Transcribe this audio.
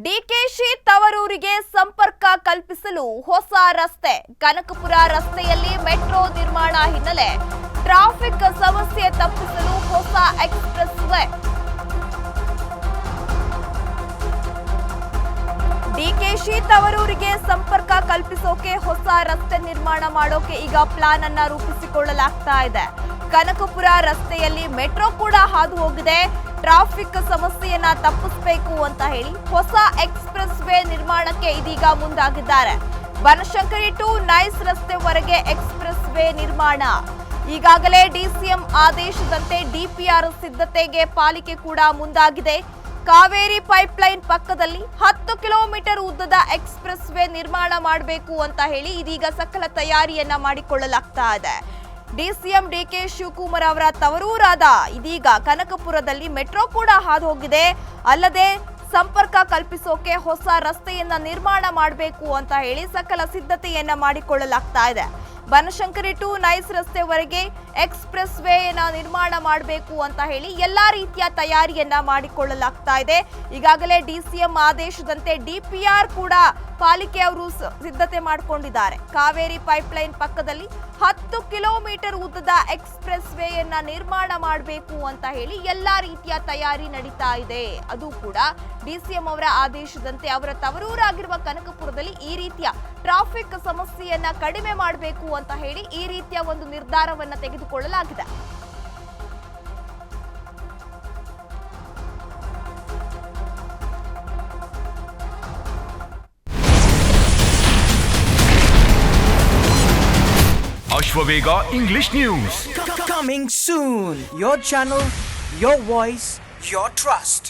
ಡಿಕೆಶಿ ತವರೂರಿಗೆ ಸಂಪರ್ಕ ಕಲ್ಪಿಸಲು ಹೊಸ ರಸ್ತೆ ಕನಕಪುರ ರಸ್ತೆಯಲ್ಲಿ ಮೆಟ್ರೋ ನಿರ್ಮಾಣ ಹಿನ್ನೆಲೆ ಟ್ರಾಫಿಕ್ ಸಮಸ್ಯೆ ತಪ್ಪಿಸಲು ಹೊಸ ಎಕ್ಸ್‌ಪ್ರೆಸ್ ವೇ ಡಿಕೆಶಿ ತವರೂರಿಗೆ ಸಂಪರ್ಕ ಕಲ್ಪಿಸೋಕೆ ಹೊಸ ರಸ್ತೆ ನಿರ್ಮಾಣ ಮಾಡೋಕೆ ಈಗ ಪ್ಲಾನ್ ಅನ್ನ ರೂಪಿಸಿಕೊಳ್ಳಲಾಗ್ತಾ ಇದೆ. ಕನಕಪುರ ರಸ್ತೆಯಲ್ಲಿ ಮೆಟ್ರೋ ಕೂಡ ಹಾದು ಹೋಗಿದೆ. ಟ್ರಾಫಿಕ್ ಸಮಸ್ಯೆಯನ್ನ ತಪ್ಪಿಸಬೇಕು ಅಂತ ಹೇಳಿ ಹೊಸ ಎಕ್ಸ್‌ಪ್ರೆಸ್ ವೇ ನಿರ್ಮಾಣಕ್ಕೆ ಇದೀಗ ಮುಂದಾಗಿದ್ದಾರೆ. ಬನಶಂಕರಿ ಟು ನೈಸ್ ರಸ್ತೆವರೆಗೆ ಎಕ್ಸ್‌ಪ್ರೆಸ್ ವೇ ನಿರ್ಮಾಣ. ಈಗಾಗಲೇ ಡಿಸಿಎಂ ಆದೇಶದಂತೆ ಡಿಪಿಆರ್ ಸಿದ್ಧತೆಗೆ ಪಾಲಿಕೆ ಕೂಡ ಮುಂದಾಗಿದೆ. ಕಾವೇರಿ ಪೈಪ್ಲೈನ್ ಪಕ್ಕದಲ್ಲಿ 10 ಕಿಲೋಮೀಟರ್ ಉದ್ದದ ಎಕ್ಸ್‌ಪ್ರೆಸ್ ವೇ ನಿರ್ಮಾಣ ಮಾಡಬೇಕು ಅಂತ ಹೇಳಿ ಇದೀಗ ಸಕಲ ತಯಾರಿಯನ್ನ ಮಾಡಿಕೊಳ್ಳಲಾಗ್ತಾ ಇದೆ. ಡಿಸಿಎಂ ಡಿಕೆ ಶಿವಕುಮಾರ್ ಅವರ ತವರೂರಾದ ಇದೀಗ ಕನಕಪುರದಲ್ಲಿ ಮೆಟ್ರೋ ಕೂಡ ಹಾದು ಹೋಗಿದೆ. ಅಲ್ಲದೆ ಸಂಪರ್ಕ ಕಲ್ಪಿಸೋಕೆ ಹೊಸ ರಸ್ತೆಯನ್ನ ನಿರ್ಮಾಣ ಮಾಡಬೇಕು ಅಂತ ಹೇಳಿ ಸಕಲ ಸಿದ್ಧತೆಯನ್ನ ಮಾಡಿಕೊಳ್ಳಲಾಗ್ತಾ ಇದೆ. ಬನಶಂಕರಿ ಟು ನೈಸ್ ರಸ್ತೆವರೆಗೆ ಎಕ್ಸ್‌ಪ್ರೆಸ್ ವೇಯನ್ನ ನಿರ್ಮಾಣ ಮಾಡಬೇಕು ಅಂತ ಹೇಳಿ ಎಲ್ಲಾ ರೀತಿಯ ತಯಾರಿಯನ್ನ ಮಾಡಿಕೊಳ್ಳಲಾಗ್ತಾ ಇದೆ. ಈಗಾಗಲೇ ಡಿಸಿಎಂ ಆದೇಶದಂತೆ ಡಿಪಿಆರ್ ಕೂಡ ಪಾಲಿಕೆ ಅವರು ಸಿದ್ಧತೆ ಮಾಡಿಕೊಂಡಿದ್ದಾರೆ. ಕಾವೇರಿ ಪೈಪ್ಲೈನ್ ಪಕ್ಕದಲ್ಲಿ 10 ಕಿಲೋಮೀಟರ್ ಉದ್ದದ ಎಕ್ಸ್‌ಪ್ರೆಸ್ ವೇಯನ್ನ ನಿರ್ಮಾಣ ಮಾಡಬೇಕು ಅಂತ ಹೇಳಿ ಎಲ್ಲಾ ರೀತಿಯ ತಯಾರಿ ನಡೀತಾ ಇದೆ. ಅದು ಕೂಡ ಡಿಸಿಎಂ ಅವರ ಆದೇಶದಂತೆ ಅವರ ತವರೂರಾಗಿರುವ ಕನಕಪುರದಲ್ಲಿ ಈ ರೀತಿಯ ಟ್ರಾಫಿಕ್ ಸಮಸ್ಯೆಯನ್ನ ಕಡಿಮೆ ಮಾಡಬೇಕು ಅಂತ ಹೇಳಿ ಈ ರೀತಿಯ ಒಂದು ನಿರ್ಧಾರವನ್ನ ತೆಗೆದುಕೊಳ್ಳಲಾಗಿದೆ. Ashwavega English News. Coming soon. Your channel, your voice, your trust.